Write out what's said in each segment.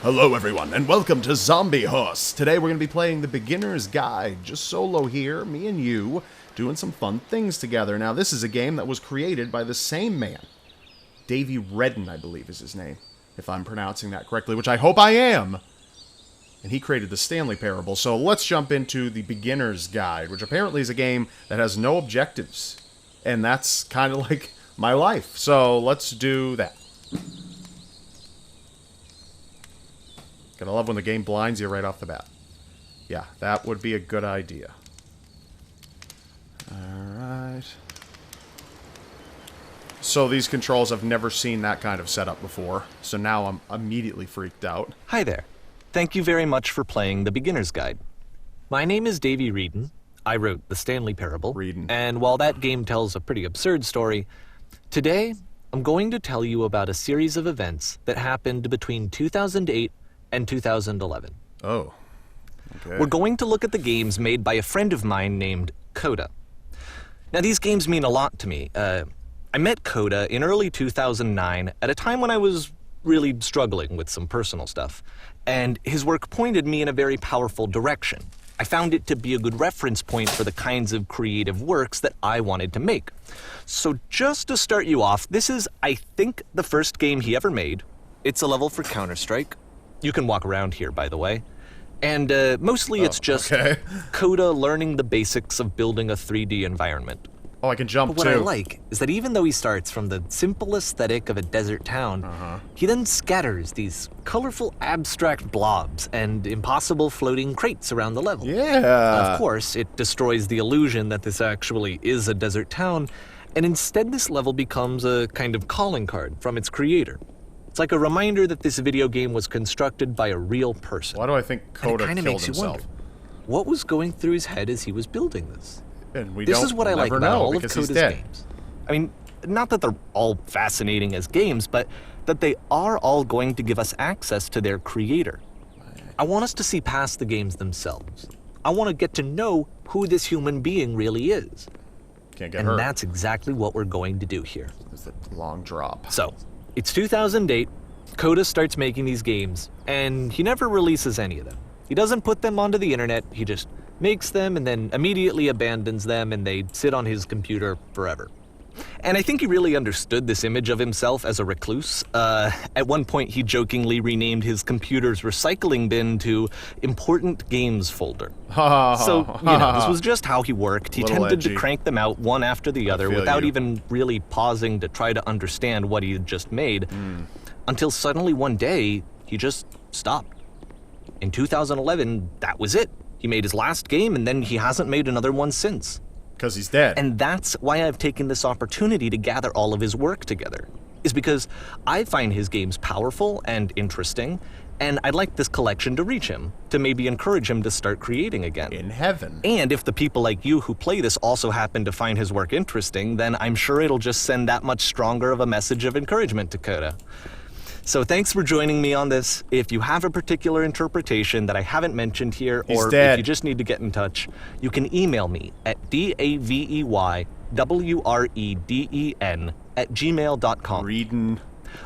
Hello everyone, and welcome to Zombie Horse. Today we're going to be playing the Beginner's Guide, just solo here, me and you, doing some fun things together. Now this is a game that was created by the same man. Davey Redden, I believe is his name, if I'm pronouncing that correctly, which I hope I am. And he created the Stanley Parable, so let's jump into the Beginner's Guide, which apparently is a game that has no objectives. And that's kind of like my life, so let's do that. Gotta love when the game blinds you right off the bat. Yeah, that would be a good idea. Alright. So these controls, I've never seen that kind of setup before, so now I'm immediately freaked out. Hi there. Thank you very much for playing The Beginner's Guide. My name is Davey Redden. I wrote The Stanley Parable. And while that game tells a pretty absurd story, today I'm going to tell you about a series of events that happened between 2008 and 2011. Oh, okay. We're going to look at the games made by a friend of mine named Coda. Now, these games mean a lot to me. I met Coda in early 2009 at a time when I was really struggling with some personal stuff, and his work pointed me in a very powerful direction. I found it to be a good reference point for the kinds of creative works that I wanted to make. So just to start you off, this is, I think, the first game he ever made. It's a level for Counter-Strike. You can walk around here, by the way. And mostly it's just Coda learning the basics of building a 3D environment. Oh, I can jump but too. What I like is that even though he starts from the simple aesthetic of a desert town, he then scatters these colorful abstract blobs and impossible floating crates around the level. Yeah. Of course, it destroys the illusion that this actually is a desert town, and instead this level becomes a kind of calling card from its creator. It's like a reminder that this video game was constructed by a real person. Why do I think Coda kind of killed makes himself? You wonder, what was going through his head as he was building this? And This is what I like about all of Coda's dead. games. I mean, not that they're all fascinating as games, but that they are all going to give us access to their creator. I want us to see past the games themselves. I want to get to know who this human being really is. Can't get hurt. And that's exactly what we're going to do here. It's a long drop. So, it's 2008, Coda starts making these games, and he never releases any of them. He doesn't put them onto the internet, he just makes them and then immediately abandons them, and they sit on his computer forever. And I think he really understood this image of himself as a recluse. At one point, he jokingly renamed his computer's recycling bin to Important Games Folder. So, this was just how he worked. He tended to crank them out one after the other without even really pausing to try to understand what he had just made. Until suddenly one day, he just stopped. In 2011, that was it. He made his last game, and then he hasn't made another one since. Because he's dead. And that's why I've taken this opportunity to gather all of his work together, is because I find his games powerful and interesting, and I'd like this collection to reach him, to maybe encourage him to start creating again. In heaven. And if the people like you who play this also happen to find his work interesting, then I'm sure it'll just send that much stronger of a message of encouragement to Coda. So thanks for joining me on this. If you have a particular interpretation that I haven't mentioned here, or if you just need to get in touch, you can email me at daveyWreden@gmail.com. Redden.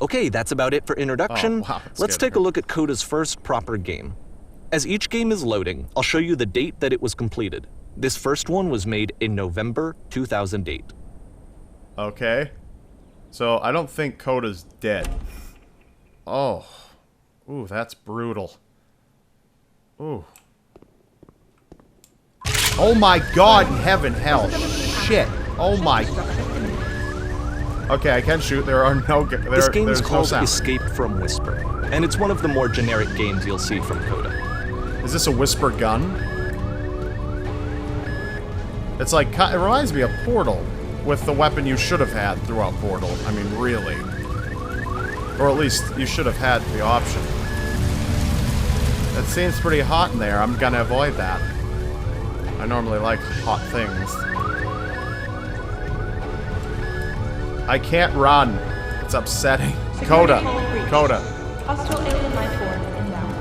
Okay, that's about it for introduction. Oh, wow, Let's take a look at Coda's first proper game. As each game is loading, I'll show you the date that it was completed. This first one was made in November 2008. Okay. So I don't think Coda's dead. Oh. Ooh, that's brutal. Ooh. Oh my god in heaven, hell. Shit. Oh my. Okay, I can shoot. There are no... This game is called Escape from Whisper, and it's one of the more generic games you'll see from Coda. Is this a Whisper gun? It's like... It reminds me of Portal, with the weapon you should have had throughout Portal. I mean, really. Or at least, you should have had the option. It seems pretty hot in there. I'm gonna avoid that. I normally like hot things. I can't run. It's upsetting. Coda. Coda.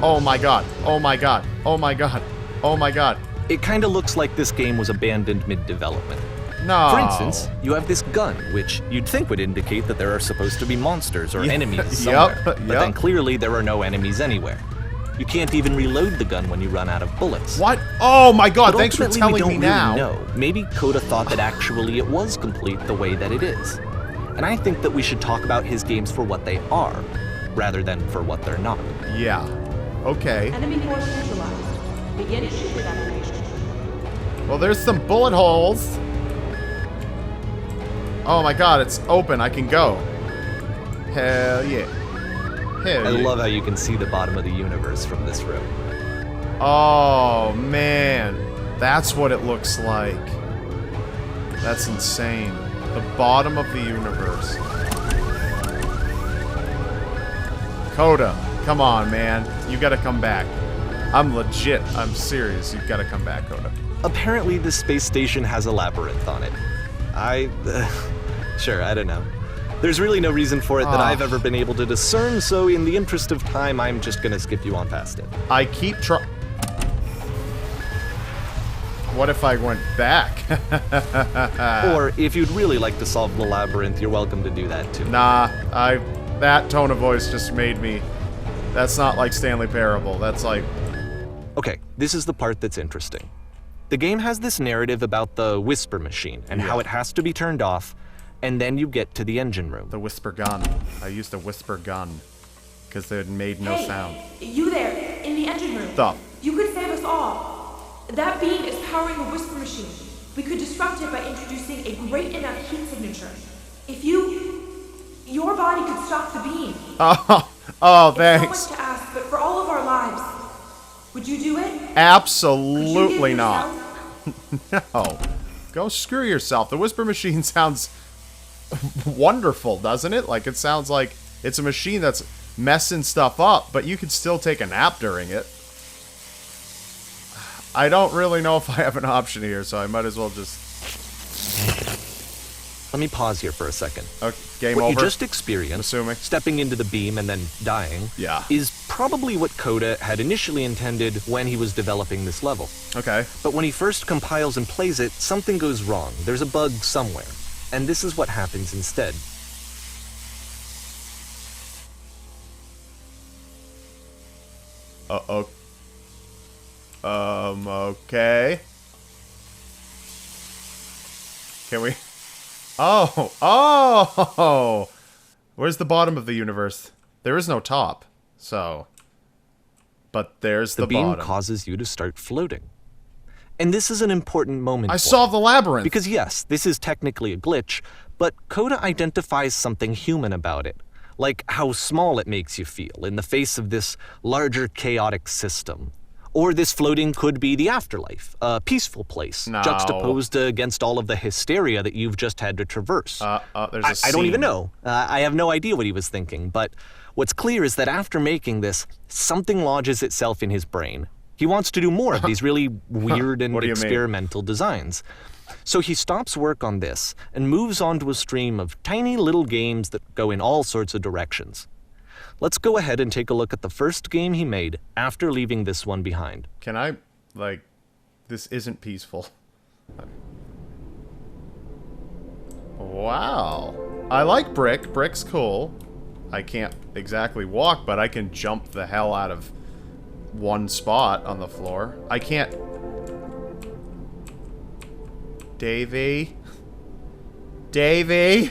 Oh my god. Oh my god. Oh my god. Oh my god. It kinda looks like this game was abandoned mid-development. No. For instance, you have this gun, which you'd think would indicate that there are supposed to be monsters or enemies somewhere. Yep, But then clearly there are no enemies anywhere. You can't even reload the gun when you run out of bullets. What? Oh my god, But thanks for ultimately, telling we me don't now. really know. Maybe Coda thought that actually it was complete the way that it is. And I think that we should talk about his games for what they are, rather than for what they're not. Yeah. Okay. Enemy force neutralized. Begin ship evacuation. Well, there's some bullet holes. Oh my god, it's open. I can go. Hell yeah. Hell I yeah. love how you can see the bottom of the universe from this room. Oh, man. That's what it looks like. That's insane. The bottom of the universe. Coda, come on, man. You gotta come back. I'm legit. I'm serious. You've gotta come back, Coda. Apparently, this space station has a labyrinth on it. Sure, I don't know. There's really no reason for it that I've ever been able to discern, so in the interest of time, I'm just gonna skip you on past it. I keep trying. What if I went back? Or if you'd really like to solve the labyrinth, you're welcome to do that too. Nah, that tone of voice just made me. That's not like Stanley Parable. That's like. Okay, this is the part that's interesting. The game has this narrative about the whisper machine and how it has to be turned off, and then you get to the engine room. The whisper gun. I used a whisper gun because it made no Hey, sound. you there, in the engine room. Stop. You could save us all. That beam is powering the whisper machine. We could disrupt it by introducing a great enough heat signature. If your body could stop the beam. Oh, So thanks. much to ask, but for all of our lives, would you do it? Could you Absolutely give not. yourself- No. Go screw yourself. The whisper machine sounds wonderful, doesn't it? Like, it sounds like it's a machine that's messing stuff up, but you could still take a nap during it. I don't really know if I have an option here, so I might as well just... Let me pause here for a second. Okay, game What over. you just experienced, assuming. stepping into the beam and then dying, Yeah. is probably what Coda had initially intended when he was developing this level. Okay. But when he first compiles and plays it, something goes wrong. There's a bug somewhere. And this is what happens instead. Uh-oh. Okay. Can we... Oh! Where's the bottom of the universe? There is no top, so... But there's The the beam bottom. causes you to start floating. And this is an important moment I for solved the labyrinth! Because yes, this is technically a glitch, but Coda identifies something human about it. Like how small it makes you feel in the face of this larger chaotic system. Or this floating could be the afterlife, a peaceful place, No. juxtaposed against all of the hysteria that you've just had to traverse. There's a I don't even scene. know. I have no idea what he was thinking, but what's clear is that after making this, something lodges itself in his brain. He wants to do more of these really weird and What do you mean? experimental designs. So he stops work on this and moves on to a stream of tiny little games that go in all sorts of directions. Let's go ahead and take a look at the first game he made after leaving this one behind. Can I, like... This isn't peaceful. Wow. I like Brick. Brick's cool. I can't exactly walk, but I can jump the hell out of one spot on the floor. I can't... Davey? Davey?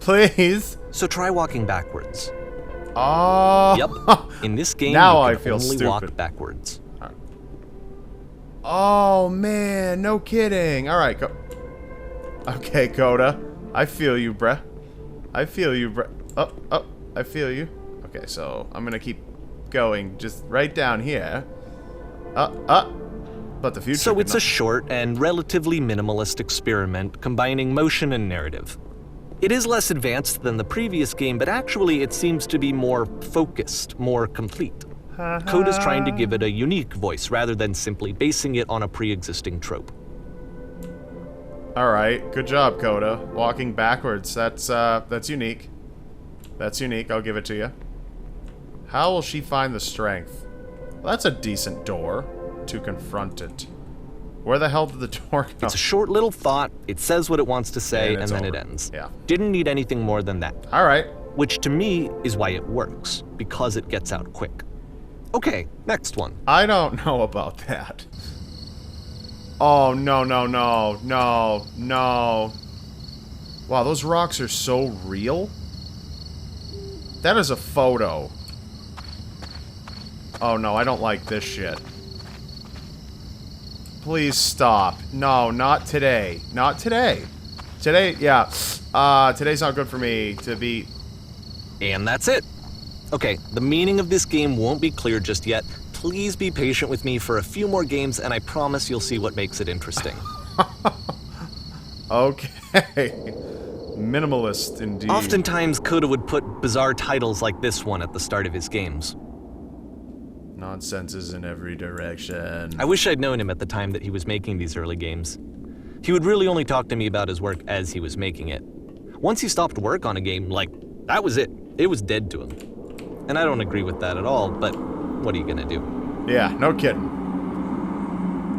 Please? So try walking backwards. Oh. Yep. In this game, Now you I can feel only stupid. walk backwards. Oh, man. No kidding. All right. Okay, Coda. I feel you, bruh. I feel you, bruh. Oh. I feel you. Okay, so I'm going to keep going just right down here. But the future So could it's not- a short and relatively minimalist experiment combining motion and narrative. It is less advanced than the previous game, but actually it seems to be more focused, more complete. Coda's trying to give it a unique voice rather than simply basing it on a pre-existing trope. All right. Good job, Coda. Walking backwards. That's unique. That's unique. I'll give it to you. How will she find the strength? Well, that's a decent door to confront it. Where the hell did the door go? It's a short little thought, it says what it wants to say, and it's then over. it ends. Yeah. Didn't need anything more than that. All right. Which to me is why it works, because it gets out quick. Okay, next one. I don't know about that. Oh, no, no, no, no, no. Wow, those rocks are so real. That is a photo. Oh, no, I don't like this shit. Please stop. No, not today. Not today. Today, yeah. Today's not good for me to be... And that's it. Okay, the meaning of this game won't be clear just yet. Please be patient with me for a few more games, and I promise you'll see what makes it interesting. Okay. Minimalist, indeed. Oftentimes, Coda would put bizarre titles like this one at the start of his games. Nonsense is in every direction. I wish I'd known him at the time that he was making these early games. He would really only talk to me about his work as he was making it. Once he stopped work on a game, like, that was it. It was dead to him. And I don't agree with that at all, but what are you gonna do? Yeah, no kidding.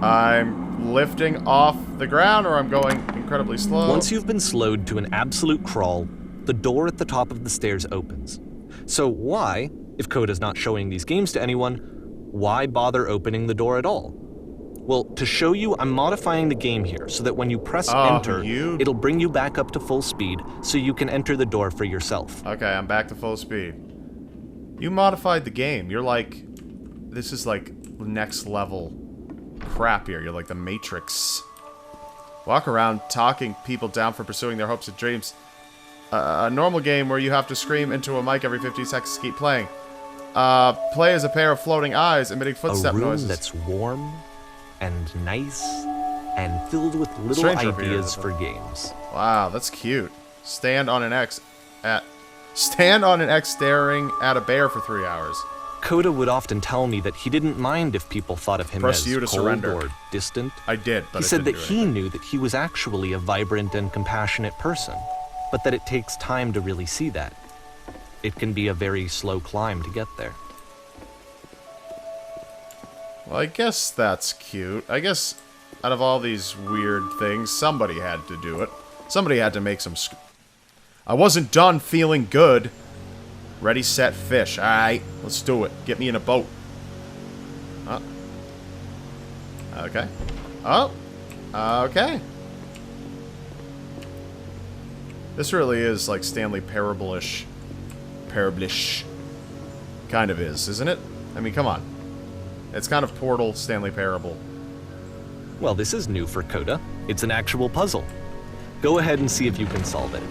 I'm lifting off the ground, or I'm going incredibly slow. Once you've been slowed to an absolute crawl, the door at the top of the stairs opens. So why, if Coda's not showing these games to anyone, why bother opening the door at all? Well, to show you, I'm modifying the game here so that when you press enter, it'll bring you back up to full speed so you can enter the door for yourself. Okay, I'm back to full speed. You modified the game. You're like... This is like next level crap here. You're like the Matrix. Walk around talking people down for pursuing their hopes and dreams. A normal game where you have to scream into a mic every 15 seconds to keep playing. Play as a pair of floating eyes emitting footstep noises. A room noises. that's warm and nice and filled with little ideas for games. Wow, that's cute. Stand on an X staring at a bear for 3 hours. Coda would often tell me that he didn't mind if people thought of him as cold surrender. or distant. I did, but he said that he knew that he was actually a vibrant and compassionate person, but that it takes time to really see that. It can be a very slow climb to get there. Well, I guess that's cute. I guess out of all these weird things, somebody had to do it. Somebody had to make some... I wasn't done feeling good. Ready, set, fish. Alright, let's do it. Get me in a boat. Oh. Okay. Oh. Okay. This really is like Stanley Parable-ish. Parable-ish. Kind of is, isn't it? I mean, come on. It's kind of Portal, Stanley Parable. Well, this is new for Coda. It's an actual puzzle. Go ahead and see if you can solve it.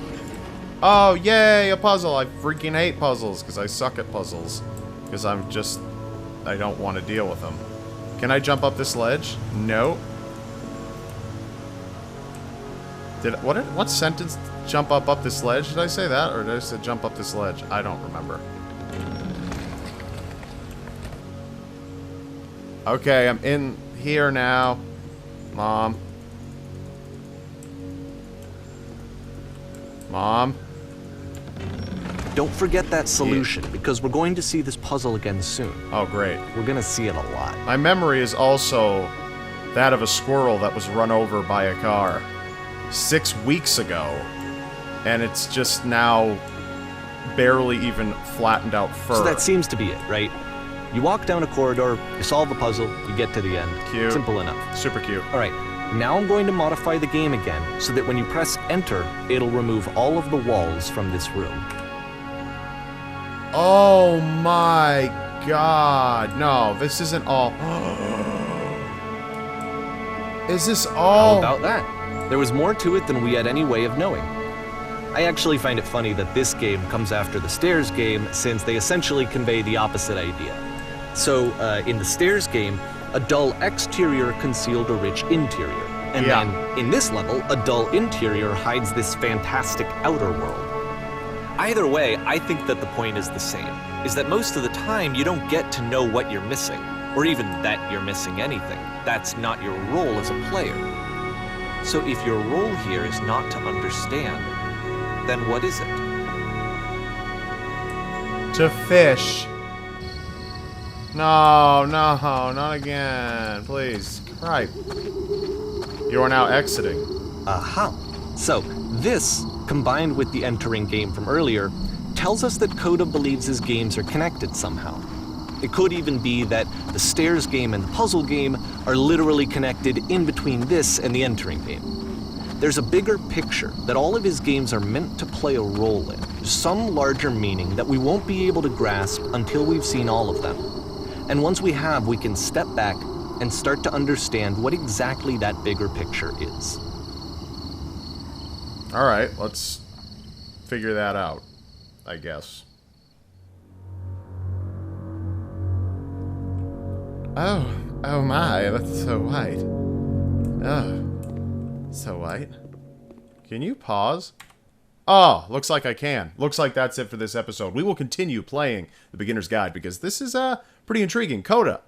Oh, yay, a puzzle. I freaking hate puzzles because I suck at puzzles. Because I don't want to deal with them. Can I jump up this ledge? No. What sentence? Jump up this ledge? Did I say that? Or did I say jump up this ledge? I don't remember. Okay, I'm in here now. Mom. Mom? Don't forget that solution, because we're going to see this puzzle again soon. Oh, great. We're gonna see it a lot. My memory is also that of a squirrel that was run over by a car 6 weeks ago. And it's just now barely even flattened out fur. So that seems to be it, right? You walk down a corridor, you solve the puzzle, you get to the end. Cute. Simple enough. Super cute. All right, now I'm going to modify the game again so that when you press enter, it'll remove all of the walls from this room. Oh my god. No, this isn't all... Is this all... How about that? There was more to it than we had any way of knowing. I actually find it funny that this game comes after the Stairs game, since they essentially convey the opposite idea. So, in the Stairs game, a dull exterior concealed a rich interior. And then, in this level, a dull interior hides this fantastic outer world. Either way, I think that the point is the same, is that most of the time you don't get to know what you're missing, or even that you're missing anything. That's not your role as a player. So if your role here is not to understand, then what is it? To fish. No, not again. Please. Right. You are now exiting. Aha. So, this, combined with the entering game from earlier, tells us that Coda believes his games are connected somehow. It could even be that the stairs game and the puzzle game are literally connected in between this and the entering game. There's a bigger picture that all of his games are meant to play a role in, some larger meaning that we won't be able to grasp until we've seen all of them. And once we have, we can step back and start to understand what exactly that bigger picture is. All right, let's figure that out, I guess. Oh my, that's so white. Oh. So white. Can you pause? Oh, looks like I can. Looks like that's it for this episode. We will continue playing The Beginner's Guide because this is pretty intriguing. Coda,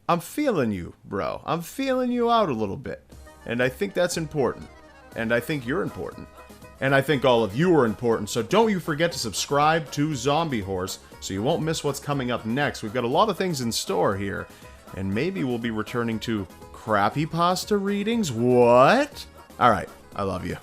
I'm feeling you, bro. I'm feeling you out a little bit. And I think that's important. And I think you're important. And I think all of you are important. So don't you forget to subscribe to Zombie Horse so you won't miss what's coming up next. We've got a lot of things in store here. And maybe we'll be returning to Crappy Pasta readings? What? Alright, I love you.